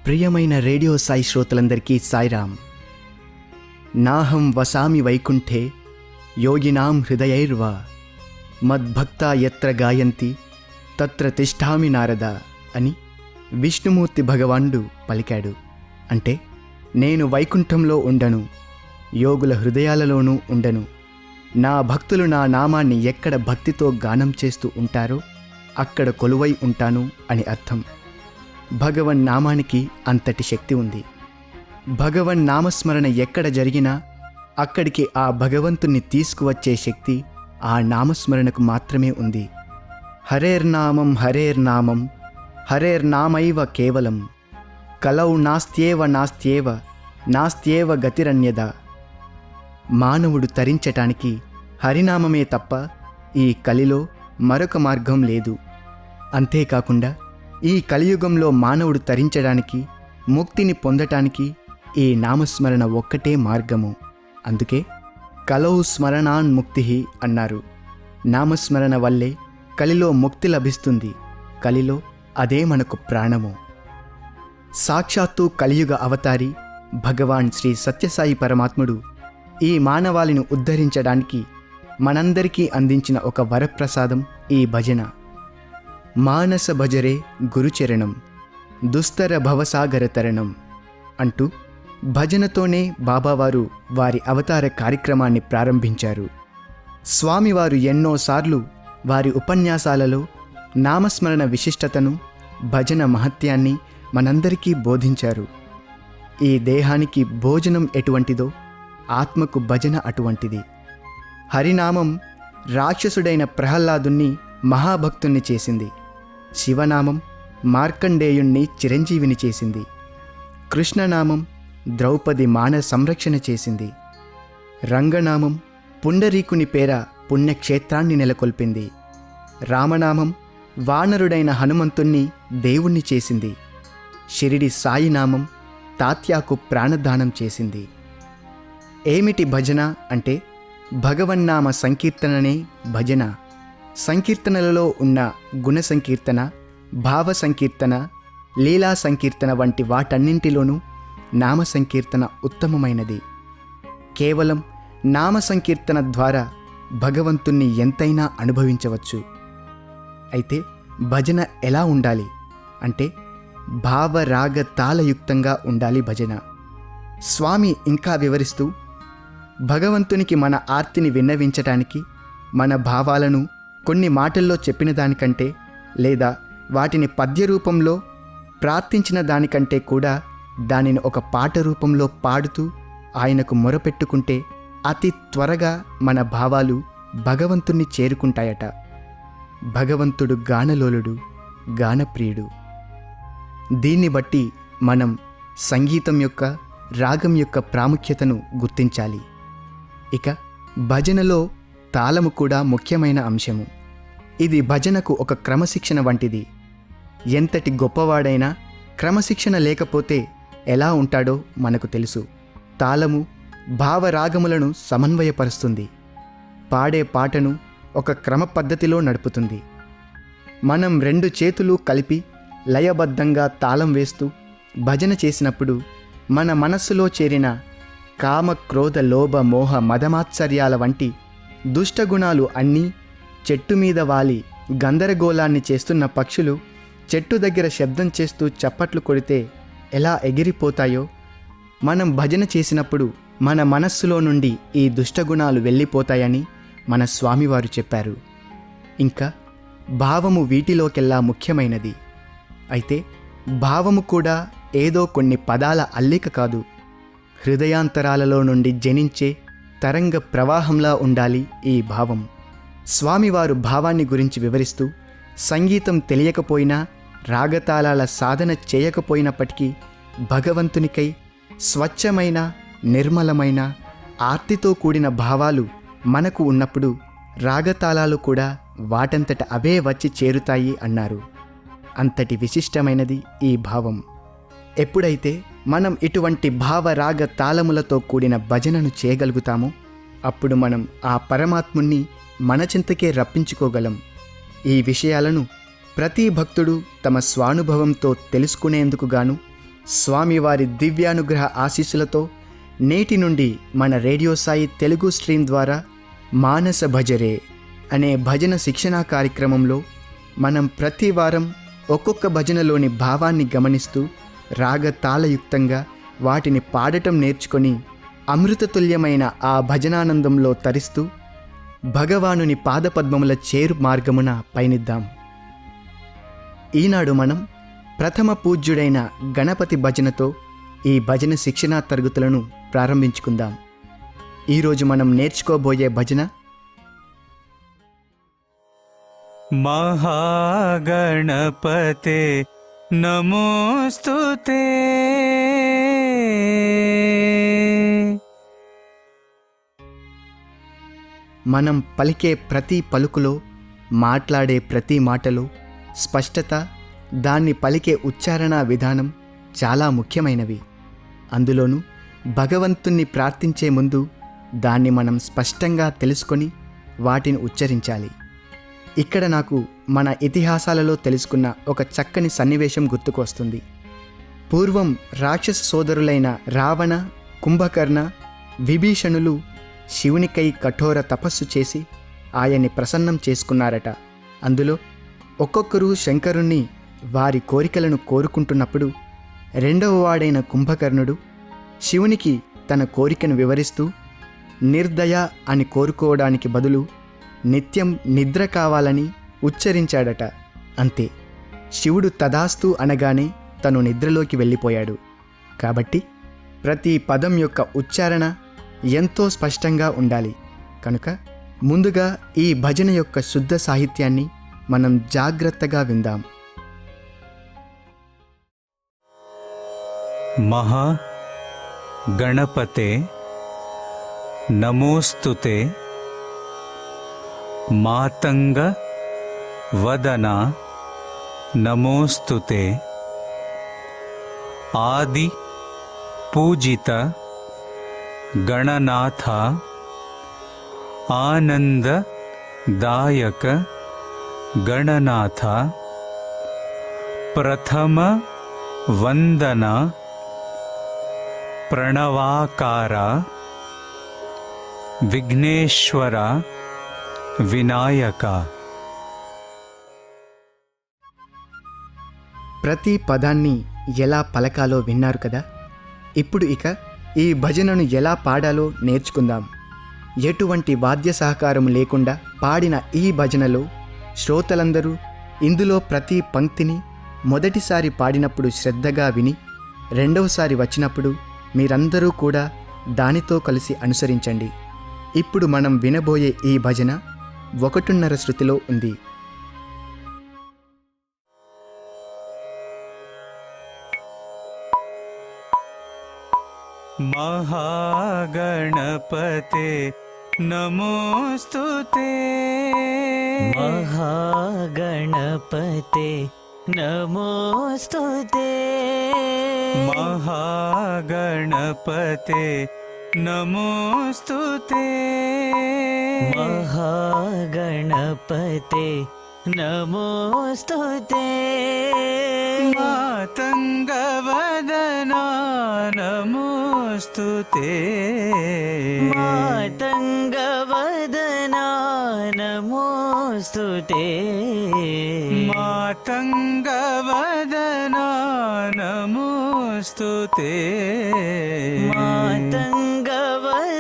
ప్రియమైన రేడియో సాయి శ్రోతలందరికీ సాయిరామ్. నాహం వసామి వైకుంఠే యోగినాం హృదయైర్వా మద్భక్తా యత్ర గాయంతి తత్ర తిష్ఠామి నారద అని విష్ణుమూర్తి భగవానుడు పలికాడు. అంటే నేను వైకుంఠంలో ఉండను, యోగుల హృదయాలలోనూ ఉండను. నా భక్తులు నా నామాన్ని ఎక్కడ భక్తితో గానం చేస్తూ ఉంటారో అక్కడ కొలువై ఉంటాను అని అర్థం. భగవన్ నామానికి అంతటి శక్తి ఉంది. భగవన్ నామస్మరణ ఎక్కడ జరిగినా అక్కడికి ఆ భగవంతుణ్ణి తీసుకువచ్చే శక్తి ఆ నామస్మరణకు మాత్రమే ఉంది. హరేర్నామం హరేర్నామం హరేర్నామైవ కేవలం కలౌ నాస్త్యేవ నాస్త్యేవ నాస్త్యేవ గతిరన్యదా. మానవుడు తరించటానికి హరినామమే తప్ప ఈ కలిలో మరొక మార్గం లేదు. అంతేకాకుండా ఈ కలియుగంలో మానవుడు తరించడానికి, ముక్తిని పొందటానికి ఈ నామస్మరణ ఒక్కటే మార్గము. అందుకే కలౌ స్మరణాన్ ముక్తి అన్నారు. నామస్మరణ వల్లే కలిలో ముక్తి లభిస్తుంది. కలిలో అదే మనకు ప్రాణము. సాక్షాత్తు కలియుగ అవతారి భగవాన్ శ్రీ సత్యసాయి పరమాత్ముడు ఈ మానవాళిని ఉద్ధరించడానికి మనందరికీ అందించిన ఒక వరప్రసాదం ఈ భజన. మానస భజరే గురుచరణం దుస్తర భవసాగర తరణం అంటూ భజనతోనే బాబావారు వారి అవతార కార్యక్రమాన్ని ప్రారంభించారు. స్వామివారు ఎన్నోసార్లు వారి ఉపన్యాసాలలో నామస్మరణ విశిష్టతను, భజన మహత్యాన్ని మనందరికీ బోధించారు. ఈ దేహానికి భోజనం ఎటువంటిదో ఆత్మకు భజన అటువంటిది. హరినామం రాక్షసుడైన ప్రహ్లాదుణ్ణి మహాభక్తుణ్ణి చేసింది. శివనామం మార్కండేయుణ్ణి చిరంజీవిని చేసింది. కృష్ణనామం ద్రౌపది మాన సంరక్షణ చేసింది. రంగనామం పుండరీకుని పేర పుణ్యక్షేత్రాన్ని నెలకొల్పింది. రామనామం వానరుడైన హనుమంతుణ్ణి దేవుణ్ణి చేసింది. షిరిడి సాయినామం తాత్యాకు ప్రాణదానం చేసింది. ఏమిటి భజన అంటే భగవన్నామ సంకీర్తననే భజన. సంకీర్తనలలో ఉన్న గుణ సంకీర్తన, భావ సంకీర్తన, లీలా సంకీర్తన వంటి వాటన్నింటిలోనూ నామ సంకీర్తన ఉత్తమమైనది. కేవలం నామ సంకీర్తన ద్వారా భగవంతుణ్ణి ఎంతైనా అనుభవించవచ్చు. అయితే భజన ఎలా ఉండాలి అంటే భావరాగ తాళయుక్తంగా ఉండాలి భజన. స్వామి ఇంకా వివరిస్తూ, భగవంతునికి మన ఆర్తిని విన్నవించటానికి మన భావాలను కొన్ని మాటల్లో చెప్పిన దానికంటే, లేదా వాటిని పద్య రూపంలో ప్రార్థించిన దానికంటే కూడా దానిని ఒక పాట రూపంలో పాడుతూ ఆయనకు మొరపెట్టుకుంటే అతి త్వరగా మన భావాలు భగవంతుణ్ణి చేరుకుంటాయట. భగవంతుడు గానలోలుడు, గానప్రియుడు. దీన్ని బట్టి మనం సంగీతం యొక్క, రాగం యొక్క ప్రాముఖ్యతను గుర్తించాలి. ఇక భజనలో తాళము కూడా ముఖ్యమైన అంశము. ఇది భజనకు ఒక క్రమశిక్షణ వంటిది. ఎంతటి గొప్పవాడైనా క్రమశిక్షణ లేకపోతే ఎలా ఉంటాడో మనకు తెలుసు. తాళము భావరాగములను సమన్వయపరుస్తుంది. పాడే పాటను ఒక క్రమ పద్ధతిలో నడుపుతుంది. మనం రెండు చేతులు కలిపి లయబద్ధంగా తాళం వేస్తూ భజన చేసినప్పుడు మన మనస్సులో చేరిన కామ, క్రోధ, లోభ, మోహ, మదమాత్సర్యాల వంటి దుష్టగుణాలు అన్నీ చెట్టు మీద వాలి గందరగోళాన్ని చేస్తున్న పక్షులు చెట్టు దగ్గర శబ్దం చేస్తూ చప్పట్లు కొడితే ఎలా ఎగిరిపోతాయో, మనం భజన చేసినప్పుడు మన మనస్సులో నుండి ఈ దుష్టగుణాలు వెళ్ళిపోతాయని మన స్వామివారు చెప్పారు. ఇంకా భావము వీటిలోకెల్లా ముఖ్యమైనది. అయితే భావము కూడా ఏదో కొన్ని పదాల అల్లిక కాదు. హృదయాంతరాలలో నుండి జనించే తరంగ ప్రవాహంలా ఉండాలి ఈ భావం. స్వామివారు భావాన్ని గురించి వివరిస్తూ, సంగీతం తెలియకపోయినా, రాగతాళాల సాధన చేయకపోయినప్పటికీ భగవంతునికై స్వచ్ఛమైన, నిర్మలమైన, ఆర్తితో కూడిన భావాలు మనకు ఉన్నప్పుడు రాగతాళాలు కూడా వాటంతట అవే వచ్చి చేరుతాయి అన్నారు. అంతటి విశిష్టమైనది ఈ భావం. ఎప్పుడైతే మనం ఇటువంటి భావరాగ తాళములతో కూడిన భజనను చేయగలుగుతామో అప్పుడు మనం ఆ పరమాత్ముణ్ణి మన చింతకే రప్పించుకోగలం. ఈ విషయాలను ప్రతి భక్తుడు తమ స్వానుభవంతో తెలుసుకునేందుకు గాను స్వామివారి దివ్యానుగ్రహ ఆశీస్సులతో నేటి నుండి మన రేడియో సాయి తెలుగు స్ట్రీమ్ ద్వారా మానస భజరే అనే భజన శిక్షణా కార్యక్రమంలో మనం ప్రతి వారం ఒక్కొక్క భజనలోని భావాన్ని గమనిస్తూ రాగతాళయుక్తంగా వాటిని పాడటం నేర్చుకొని అమృతతుల్యమైన ఆ భజనానందంలో తరిస్తూ భగవానుని పాదపద్మముల చేరు మార్గమున పయనిద్దాం. ఈనాడు మనం ప్రథమ పూజ్యుడైన గణపతి భజనతో ఈ భజన శిక్షణా తరగతులను ప్రారంభించుకుందాం. ఈరోజు మనం నేర్చుకోబోయే భజన మహాగణపతే నమోస్తుతే. మనం పలికే ప్రతి పలుకులో, మాట్లాడే ప్రతి మాటలో స్పష్టత, దాన్ని పలికే ఉచ్చారణ విధానం చాలా ముఖ్యమైనవి. అందులోనూ భగవంతుణ్ణి ప్రార్థించే ముందు దాన్ని మనం స్పష్టంగా తెలుసుకొని వాటిని ఉచ్చరించాలి. ఇక్కడ నాకు మన ఇతిహాసాలలో తెలుసుకున్న ఒక చక్కని సన్నివేశం గుర్తుకొస్తుంది. పూర్వం రాక్షస సోదరులైన రావణ, కుంభకర్ణ, విభీషణులు శివునికై కఠోర తపస్సు చేసి ఆయన్ని ప్రసన్నం చేసుకున్నారట. అందులో ఒక్కొక్కరు శంకరుణ్ణి వారి కోరికలను కోరుకుంటున్నప్పుడు రెండవ వాడైన కుంభకర్ణుడు శివునికి తన కోరికను వివరిస్తూ నిర్దయ అని కోరుకోవడానికి బదులు నిత్యం నిద్ర కావాలని ఉచ్చరించాడట. అంతే, శివుడు తదాస్తు అనగానే తను నిద్రలోకి వెళ్ళిపోయాడు. కాబట్టి ప్రతి పదం యొక్క ఉచ్చారణ ఎంతో స్పష్టంగా ఉండాలి. కనుక ముందుగా ఈ భజన యొక్క శుద్ధ సాహిత్యాన్ని మనం జాగ్రత్తగా విందాం. మహా గణపతే నమోస్తుతే. మాతంగ వదన నమోస్తుతే. ఆది పూజిత గణనాథ ఆనందదాయక గణనాథ. ప్రథమ వందన ప్రణవాకార విఘ్నేశ్వర వినాయక. ప్రతి పదాన్ని ఎలా పలకాలో విన్నారు కదా. ఇప్పుడు ఇక ఈ భజనను ఎలా పాడాలో నేర్చుకుందాం. ఎటువంటి వాద్య సహకారం లేకుండా పాడిన ఈ భజనలో శ్రోతలందరూ ఇందులో ప్రతి పంక్తిని మొదటిసారి పాడినప్పుడు శ్రద్ధగా విని రెండవసారి వచ్చినప్పుడు మీరందరూ కూడా దానితో కలిసి అనుసరించండి. ఇప్పుడు మనం వినబోయే ఈ భజన 1:30 శృతిలో ఉంది. మహాగణపతే నమోస్తుతే. మహాగణపతే నమోస్తుతే. మహాగణపతే నమోస్తుతే. మహాగణపతే నమోస్తుతే. మాతంగవదనా నమోస్తుతే. మాతంగవదనా నమోస్తుతే. మాతంగవదనా నమోస్తుతే. మాతంగవదనా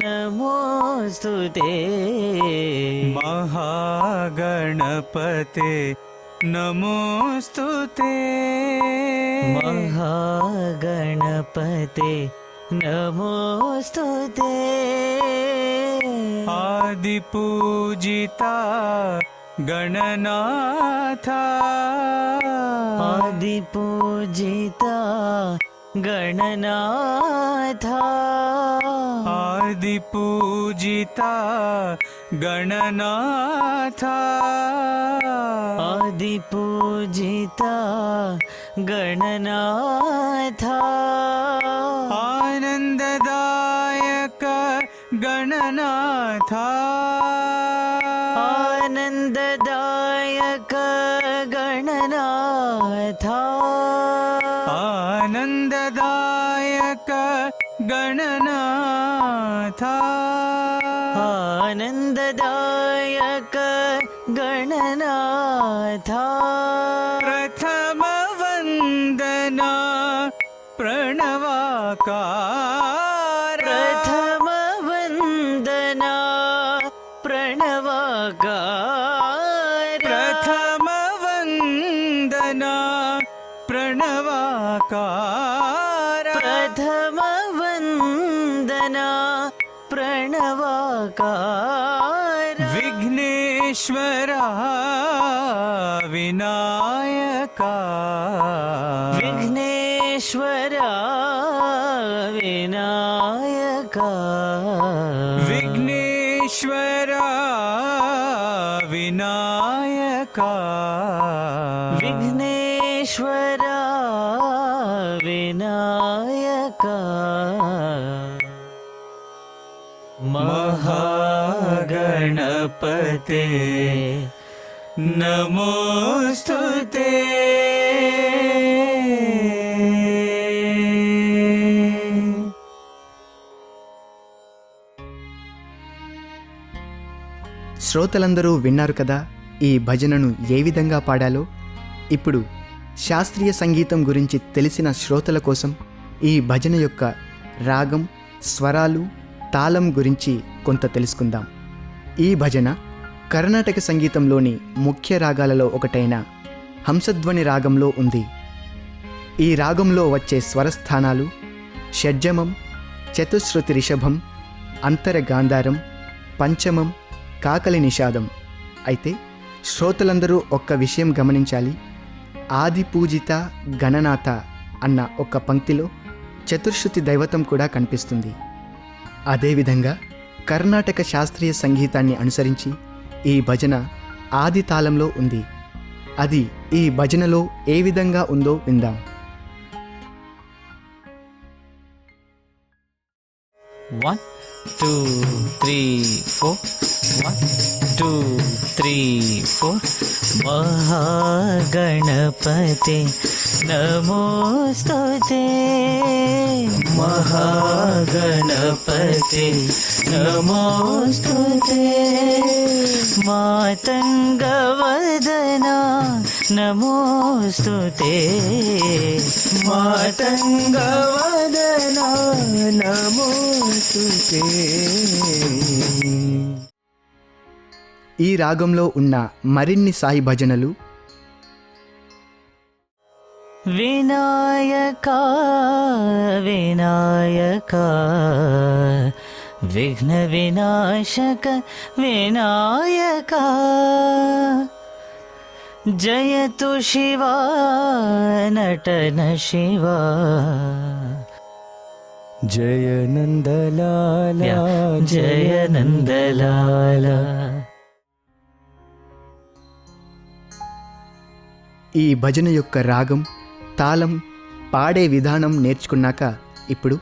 నమోస్తుతే. మహాగణపతే నమోస్తుతే. మహాగణపతే నమోస్తుతే. ఆదిపూజిత గణనాథ. ఆదిపూజిత గణనాథ. ఆదిపూజిత గణనాథ. ఆదిపూజిత గణనాథ. ఆనందదాయక గణనాథ. ఆనందదాయక గణనాథ. आनन्ददायक गणनाथ आनन्ददायक गणनाथ प्रथम वन्दना प्रणवाकार प्रथम वन्दना प्रणवाकार प्रथम वन्दना प्रणवाकार प्रथम वन्दना प्रणवाकार विघ्नेश्वरा विनायका विघ्नेश्वरा विनायका विघ्नेश्वरा विनायका विघ्नेश्वरा विनायका महागणपते नमोस्तुते శ్రోతలందరూ విన్నారు కదా ఈ భజనను ఏ విధంగా పాడాలో. ఇప్పుడు శాస్త్రీయ సంగీతం గురించి తెలిసిన శ్రోతల కోసం ఈ భజన యొక్క రాగం, స్వరాలు, తాళం గురించి కొంత తెలుసుకుందాం. ఈ భజన కర్ణాటక సంగీతంలోని ముఖ్య రాగాలలో ఒకటైన హంసధ్వని రాగంలో ఉంది. ఈ రాగంలో వచ్చే స్వరస్థానాలు షడ్జమం, చతుశ్రుతి రిషభం, అంతర గాంధారం, పంచమం, కాకలి నిషాదం. అయితే శ్రోతలందరూ ఒక్క విషయం గమనించాలి. ఆది పూజిత గణనాథ అన్న ఒక్క పంక్తిలో చతుశ్రుతి దైవతం కూడా కనిపిస్తుంది. అదేవిధంగా కర్ణాటక శాస్త్రీయ సంగీతాన్ని అనుసరించి ఈ భజన ఆది తాళంలో ఉంది. అది ఈ భజనలో ఏ విధంగా ఉందో విందాం. 1 2 3 4 1 2 3 4 महागणपते नमोस्तुते महागणपते नमोस्तुते मातङ्गवदना नमोस्तुते मातङ्गवदना नमोस्तुते. ఈ రాగంలో ఉన్న మరిన్ని సాయి భజనలు विनायका विनायका विघ्न विनाशक विनायका जयतु शिवा नटन शिवा जय नन्दलाला जय नन्दलाला. ఈ భజన యొక్క రాగం, తాళం, పాడే విధానం నేర్చుకున్నాక ఇప్పుడు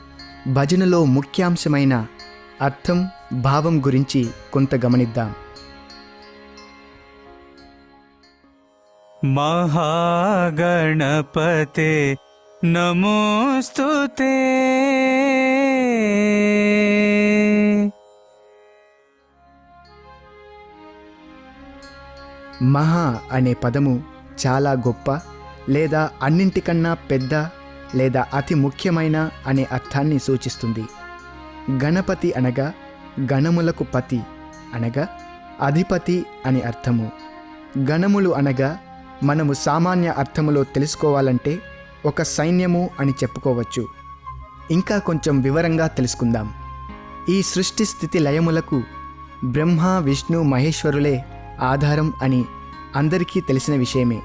భజనలో ముఖ్యాంశమైన అర్థం, భావం గురించి కొంత గమనిద్దాం. महागणपते नमोस्तुते మహా అనే పదము చాలా గొప్ప లేదా అన్నింటికన్నా పెద్ద లేదా అతి ముఖ్యమైన అనే అర్థాన్ని సూచిస్తుంది. గణపతి అనగా గణములకు పతి అనగా అధిపతి అని అర్థము. గణములు అనగా మనము సామాన్య అర్థములో తెలుసుకోవాలంటే ఒక సైన్యము అని చెప్పుకోవచ్చు. ఇంకా కొంచెం వివరంగా తెలుసుకుందాం. ఈ సృష్టి స్థితి లయములకు బ్రహ్మ, విష్ణు, మహేశ్వరులే ఆధారం అని అందరికీ తెలిసిన విషయమే.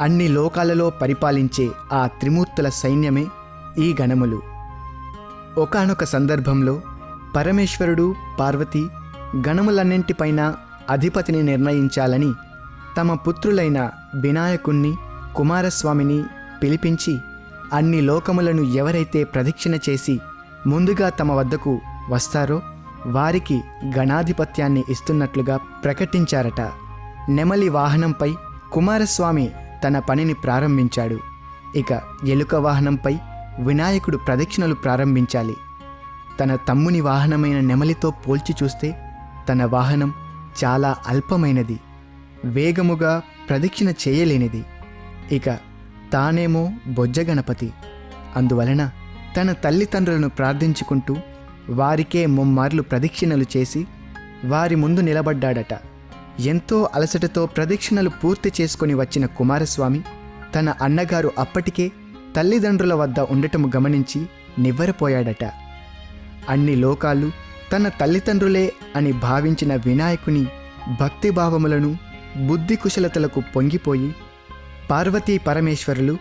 అన్ని లోకాలలో పరిపాలించే ఆ త్రిమూర్తుల సైన్యమే ఈ గణములు. ఒకానొక సందర్భంలో పరమేశ్వరుడు, పార్వతి గణములన్నింటిపైన అధిపతిని నిర్ణయించాలని తమ పుత్రులైన వినాయకుణ్ణి, కుమారస్వామిని పిలిపించి అన్ని లోకములను ఎవరైతే ప్రదక్షిణ చేసి ముందుగా తమ వద్దకు వస్తారో వారికి గణాధిపత్యాన్ని ఇస్తున్నట్లుగా ప్రకటించారట. నెమలి వాహనంపై కుమారస్వామి తన పనిని ప్రారంభించాడు. ఇక ఎలుక వాహనంపై వినాయకుడు ప్రదక్షిణలు ప్రారంభించాలి. తన తమ్ముని వాహనమైన నెమలితో పోల్చి చూస్తే తన వాహనం చాలా అల్పమైనది, వేగముగా ప్రదక్షిణ చేయలేనిది. ఇక తానేమో బొజ్జగణపతి. అందువలన తన తల్లిదండ్రులను ప్రార్థించుకుంటూ వారికే ముమ్మార్లు ప్రదక్షిణలు చేసి వారి ముందు నిలబడ్డాడట. ఎంతో అలసటతో ప్రదక్షిణలు పూర్తి చేసుకొని వచ్చిన కుమారస్వామి తన అన్నగారు అప్పటికే తల్లిదండ్రుల వద్ద ఉండటము గమనించి నివ్వెరపోయాడట. అన్ని లోకాలు తన తల్లిదండ్రులే అని భావించిన వినాయకుని భక్తిభావములను బుద్ధి కుశలతలకు పొంగిపోయి పార్వతీ పరమేశ్వరులు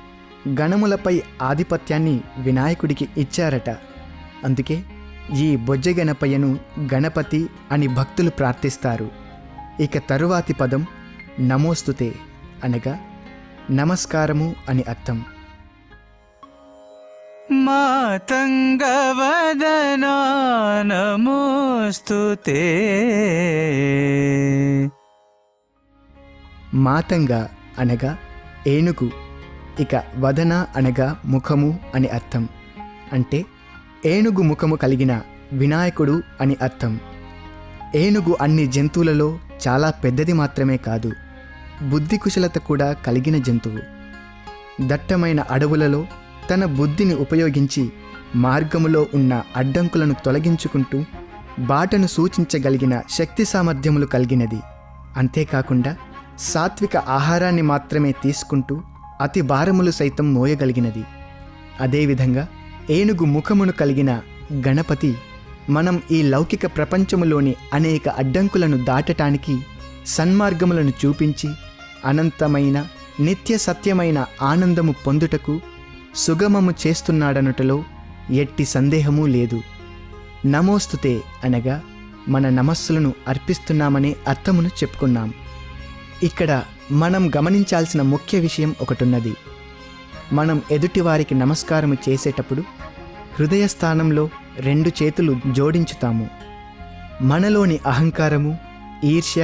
గణములపై ఆధిపత్యాన్ని వినాయకుడికి ఇచ్చారట. అందుకే ఈ బొజ్జగణపయ్యను గణపతి అని భక్తులు ప్రార్థిస్తారు. ఇక తరువాతి పదం నమోస్తుతే అనగా నమస్కారము అని అర్థం. మాతంగవదనా నమోస్తుతే. మాతంగ అనగా ఏనుగు, ఇక వదన అనగా ముఖము అని అర్థం. అంటే ఏనుగు ముఖము కలిగిన వినాయకుడు అని అర్థం. ఏనుగు అన్ని జంతువులలో చాలా పెద్దది మాత్రమే కాదు, బుద్ధి కుశలత కూడా కలిగిన జంతువు. దట్టమైన అడవులలో తన బుద్ధిని ఉపయోగించి మార్గములో ఉన్న అడ్డంకులను తొలగించుకుంటూ బాటను సూచించగలిగిన శక్తి సామర్థ్యములు కలిగినది. అంతేకాకుండా సాత్విక ఆహారాన్ని మాత్రమే తీసుకుంటూ అతి భారములు సైతం మోయగలిగినది. అదేవిధంగా ఏనుగు ముఖమును కలిగిన గణపతి మనం ఈ లౌకిక ప్రపంచములోని అనేక అడ్డంకులను దాటటానికి సన్మార్గములను చూపించి అనంతమైన నిత్య సత్యమైన ఆనందము పొందుటకు సుగమము చేస్తున్నాడనుటలో ఎట్టి సందేహమూ లేదు. నమోస్తుతే అనగా మన నమస్సులను అర్పిస్తున్నామనే అర్థమును చెప్పుకున్నాం. ఇక్కడ మనం గమనించాల్సిన ముఖ్య విషయం ఒకటున్నది. మనం ఎదుటివారికి నమస్కారము చేసేటప్పుడు హృదయ స్థానంలో 2 చేతులు జోడించుతాము. మనలోని అహంకారము, ఈర్ష్య,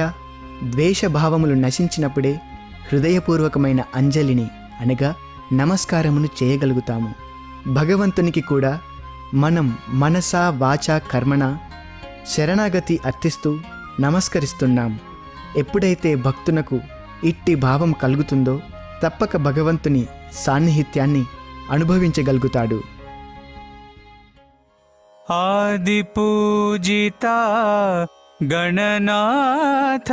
ద్వేషభావములు నశించినప్పుడే హృదయపూర్వకమైన అంజలిని అనగా నమస్కారమును చేయగలుగుతాము. భగవంతునికి కూడా మనం మనసా వాచా కర్మణ శరణాగతి అర్థిస్తూ నమస్కరిస్తున్నాం. ఎప్పుడైతే భక్తునకు ఇట్టి భావం కలుగుతుందో తప్పక భగవంతుని సాన్నిహిత్యాన్ని అనుభవించగలుగుతాడు. ఆది పూజిత గణనాథ.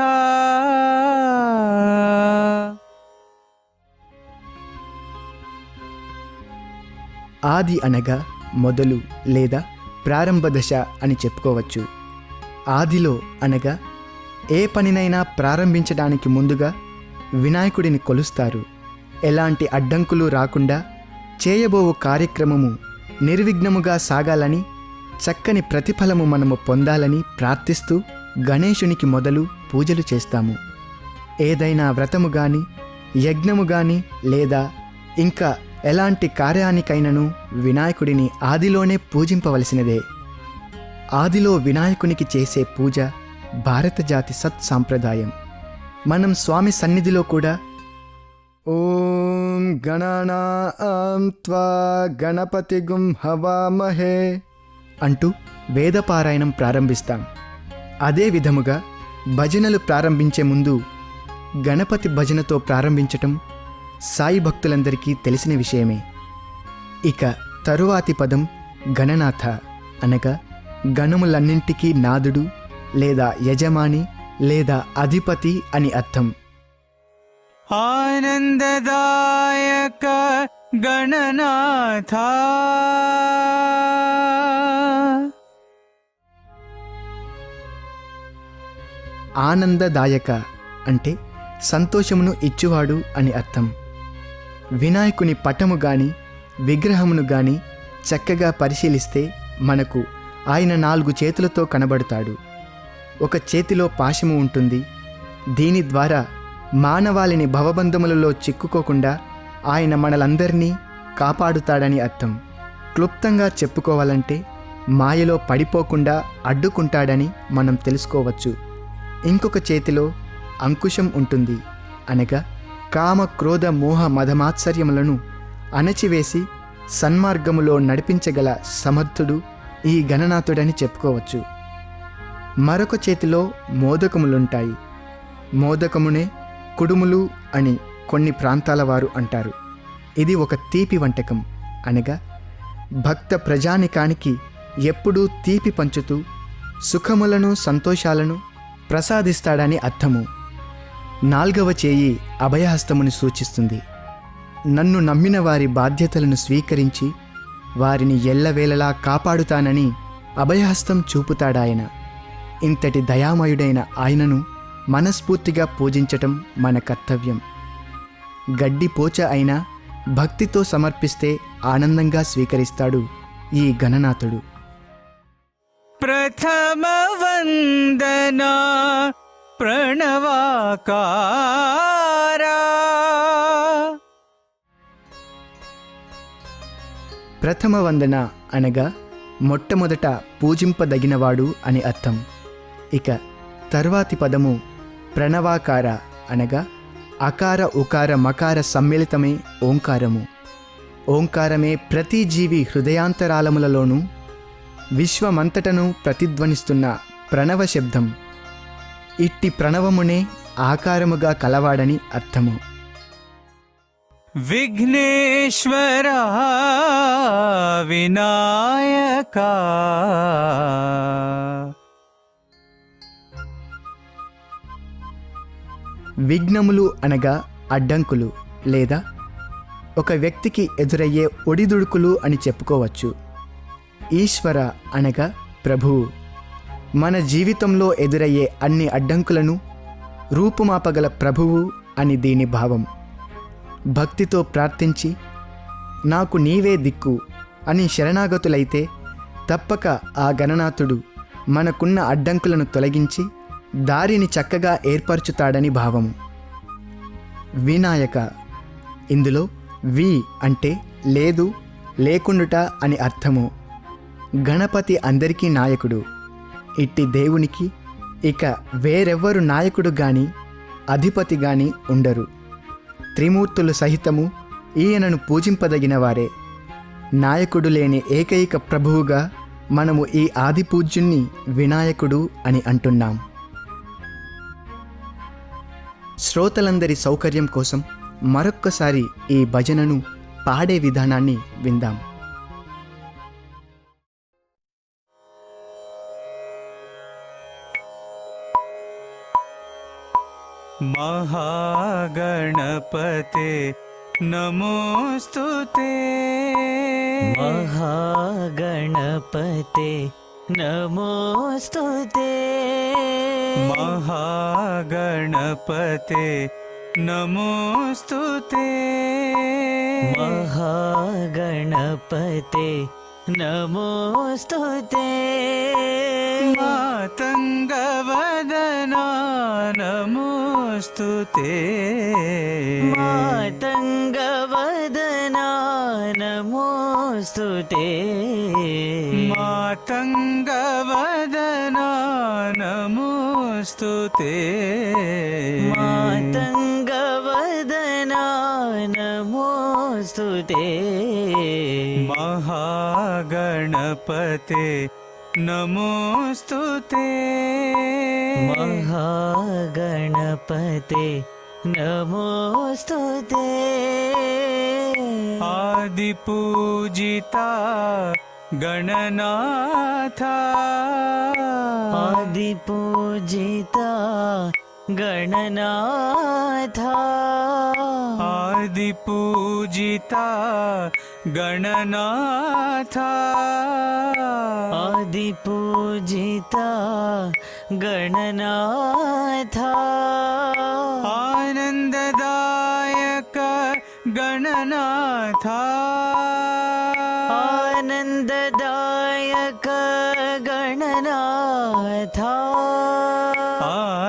ఆది అనగా మొదలు లేదా ప్రారంభ దశ అని చెప్పుకోవచ్చు. ఆదిలో అనగా ఏ పనినైనా ప్రారంభించడానికి ముందుగా వినాయకుడిని కొలుస్తారు. ఎలాంటి అడ్డంకులు రాకుండా చేయబోవు కార్యక్రమము నిర్విఘ్నముగా సాగాలని, చక్కని ప్రతిఫలము మనము పొందాలని ప్రార్థిస్తూ గణేశునికి మొదలు పూజలు చేస్తాము. ఏదైనా వ్రతము గాని, యజ్ఞము గాని లేదా ఇంకా ఎలాంటి కార్యానికైనను వినాయకుడిని ఆదిలోనే పూజింపవలసినదే. ఆదిలో వినాయకునికి చేసే పూజ భారత జాతి సత్సాంప్రదాయం. మనం స్వామి సన్నిధిలో కూడా ఓం గణానాం త్వా గణపతిగుం హవామహే అంటూ వేదపారాయణం ప్రారంభిస్తాం. అదే విధముగా భజనలు ప్రారంభించే ముందు గణపతి భజనతో ప్రారంభించటం సాయి భక్తులందరికీ తెలిసిన విషయమే. ఇక తరువాతి పదం గణనాథ అనగా గణములన్నింటికీ నాదుడు లేదా యజమాని లేదా అధిపతి అని అర్థం. ఆనందదాయక గణనాథ. ఆనందదాయక అంటే సంతోషమును ఇచ్చువాడు అని అర్థం. వినాయకుని పటము గాని విగ్రహమును గాని చక్కగా పరిశీలిస్తే మనకు ఆయన 4 చేతులతో కనబడతాడు. ఒక చేతిలో పాశము ఉంటుంది. దీని ద్వారా మానవాళిని భవబంధములలో చిక్కుకోకుండా ఆయన మనలందరినీ కాపాడుతాడని అర్థం. క్లుప్తంగా చెప్పుకోవాలంటే మాయలో పడిపోకుండా అడ్డుకుంటాడని మనం తెలుసుకోవచ్చు. ఇంకొక చేతిలో అంకుశం ఉంటుంది. అనగా కామ క్రోధ మోహ మదమాత్సర్యములను అణచివేసి సన్మార్గములో నడిపించగల సమర్థుడు ఈ గణనాథుడని చెప్పుకోవచ్చు. మరొక చేతిలో మోదకములుంటాయి. మోదకమునే కుడుములు అని కొన్ని ప్రాంతాల వారు అంటారు. ఇది ఒక తీపి వంటకం, అనగా భక్త ప్రజానికానికి ఎప్పుడూ తీపి పంచుతూ సుఖములను సంతోషాలను ప్రసాదిస్తాడని అర్థము. 4వ చేయి అభయహస్తమును సూచిస్తుంది. నన్ను నమ్మిన వారి బాధ్యతలను స్వీకరించి వారిని ఎల్లవేళలా కాపాడుతానని అభయహస్తం చూపుతాడాయన. ఇంతటి దయామయుడైన ఆయనను మనస్ఫూర్తిగా పూజించటం మన కర్తవ్యం. గడ్డి పోచ అయినా భక్తితో సమర్పిస్తే ఆనందంగా స్వీకరిస్తాడు ఈ గణనాథుడు. ప్రథమ వందనా ప్రణవాకారా. ప్రథమ వందన అనగా మొట్టమొదట పూజింపదగినవాడు అని అర్థం. ఇక తర్వాతి పదము ప్రణవాకార అనగా అకార ఉకార మకార సమ్మిళితమే ఓంకారము. ఓంకారమే ప్రతి జీవి హృదయాంతరాలములలోనూ విశ్వమంతటను ప్రతిధ్వనిస్తున్న ప్రణవ శబ్దం. ఇట్టి ప్రణవమునే ఆకారముగా కలవాడని అర్థము. విఘ్నేశ్వర వినాయక. విఘ్నములు అనగా అడ్డంకులు లేదా ఒక వ్యక్తికి ఎదురయ్యే ఒడిదుడుకులు అని చెప్పుకోవచ్చు. ఈశ్వర అనగా ప్రభువు. మన జీవితంలో ఎదురయ్యే అన్ని అడ్డంకులను రూపుమాపగల ప్రభువు అని దీని భావం. భక్తితో ప్రార్థించి నాకు నీవే దిక్కు అని శరణాగతులైతే తప్పక ఆ గణనాథుడు మనకున్న అడ్డంకులను తొలగించి దారిని చక్కగా ఏర్పరచుతాడని భావము. వినాయక, ఇందులో వి అంటే లేదు, లేకుండుట అని అర్థము. గణపతి అందరికీ నాయకుడు. ఇట్టి దేవునికి ఇక వేరెవ్వరు నాయకుడు గాని అధిపతి గాని ఉండరు. త్రిమూర్తులు సహితము ఈయనను పూజింపదగిన వారే. నాయకుడు లేని ఏకైక ప్రభువుగా మనము ఈ ఆదిపూజ్యుణ్ణి వినాయకుడు అని అంటున్నాం. శ్రోతలందరి సౌకర్యం కోసం మరొక్కసారి ఈ భజనను పాడే విధానాన్ని విందాం. మహాగణపతే నమోస్తుతే. మహాగణపతే నమోస్తుతే. మహాగణపతే నమోస్తుతే. మహాగణపతే నమోస్తుతే. మాతంగవదనా నమోస్తుతే. మాతంగవదనా నమోస్తుతే. మాతంగవదనా నమోస్తుతే. మాతంగవదనా నమోస్తుతే. మహాగణపతే నమోస్తుతే. మహాగణపతే నమోస్తుతే. ఆదిపూజిత గణనాథ. ఆదిపూజిత గణనాథ. ఆదిపూజిత గణనాథ. ఆదిపూజిత గణనాథ. ఆనందదాయక గణనాథ. ఆనందదాయక గణనాథ.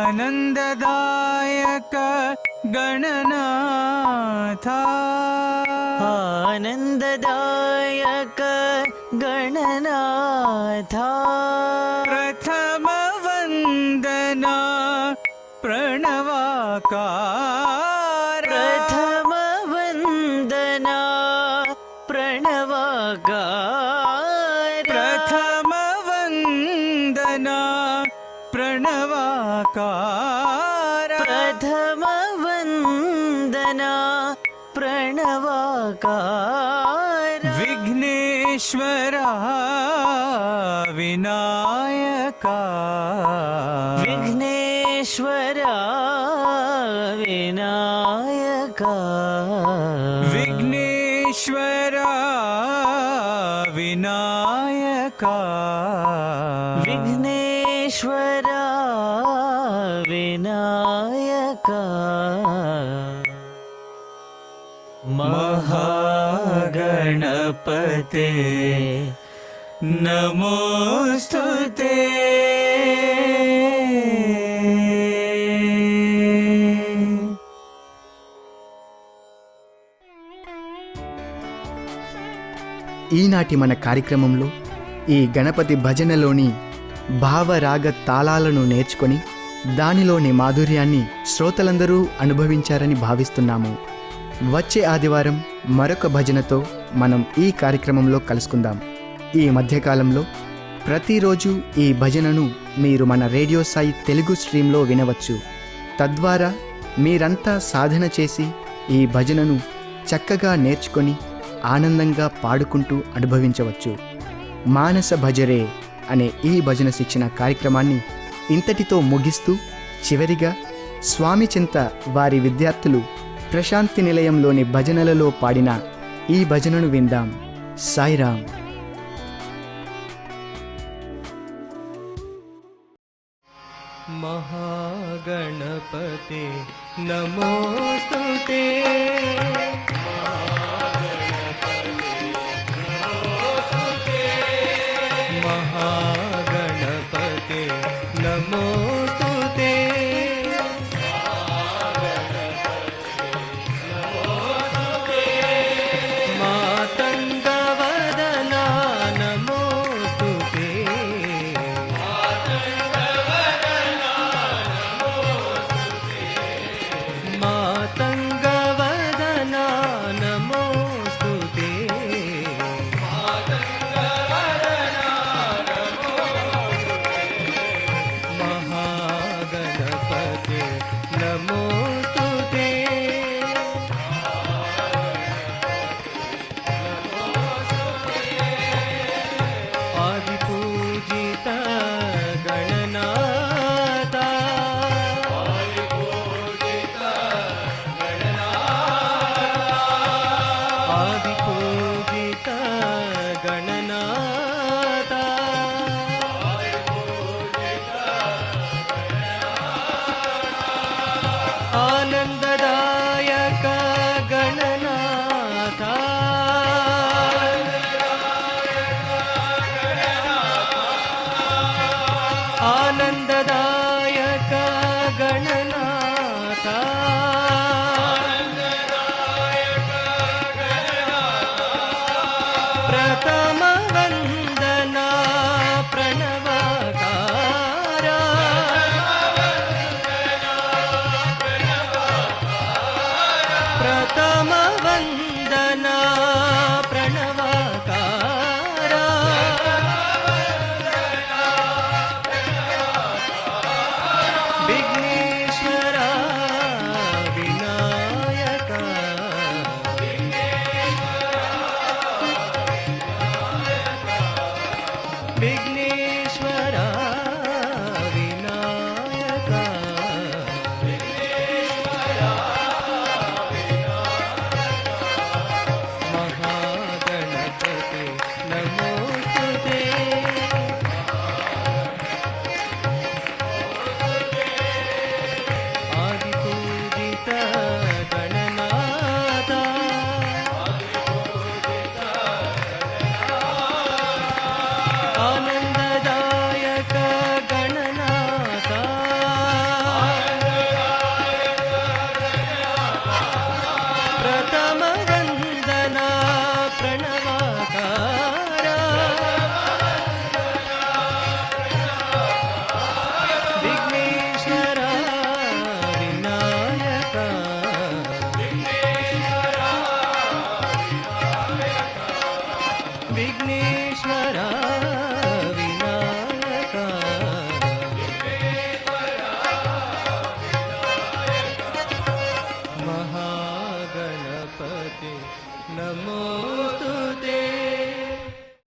ఆనందదాయక గణనాథ. ఆనందదాయక గణనాథ. ప్రథమ వందనా ప్రణవాకార. ప్రథమ వందనా प्रणवाकार प्रथम वंदना प्रणवाकार प्रथम वंदना प्रणवाकार विघ्नेश्वरा विनायका विघ्नेश्वरा विनायका विघ्नेश्वरा विनायका विघ्नेश्वरा विनायका महागणपते नमोस्तुते ఈనాటి మన కార్యక్రమంలో ఈ గణపతి భజనలోని భావరాగ తాళాలను నేర్చుకొని దానిలోని మాధుర్యాన్ని శ్రోతలందరూ అనుభవించారని భావిస్తున్నాము. వచ్చే ఆదివారం మరొక భజనతో మనం ఈ కార్యక్రమంలో కలుసుకుందాం. ఈ మధ్యకాలంలో ప్రతిరోజు ఈ భజనను మీరు మన రేడియో సాయి తెలుగు స్ట్రీమ్లో వినవచ్చు. తద్వారా మీరంతా సాధన చేసి ఈ భజనను చక్కగా నేర్చుకొని ఆనందంగా పాడుకుంటూ అనుభవించవచ్చు. మానస భజరే అనే ఈ భజన శిక్షణ కార్యక్రమాన్ని ఇంతటితో ముగిస్తూ చివరిగా స్వామి చింత వారి విద్యార్థులు ప్రశాంతి నిలయంలోని భజనలలో పాడిన ఈ భజనను విందాం. సాయిరాం. महागणपते नमोस्तुते महागणपते नमोस्तुते मातङ्गवदना नमोस्तुते मातङ्गवदना नमोस्तुते महागणपते नमोस्तुते आदिपूजित गणनाथा आदिपूजित गणनाथा आनन्ददायक गणनाथा आनन्ददायक गणनाथा प्रथम वन्दना प्रणवाकारा प्रथम वन्दना प्रणवाकारा विघ्नेश्वरा विनायका विघ्नेश्वरा विनायका महागणपते नमोस्तुते आदिपूजित गणनाथा आनन्ददायक गणनाथा प्रथम वन्दना प्रणवाकारा विघ्नेश्वरा विनायका गणपते नमोस्तुते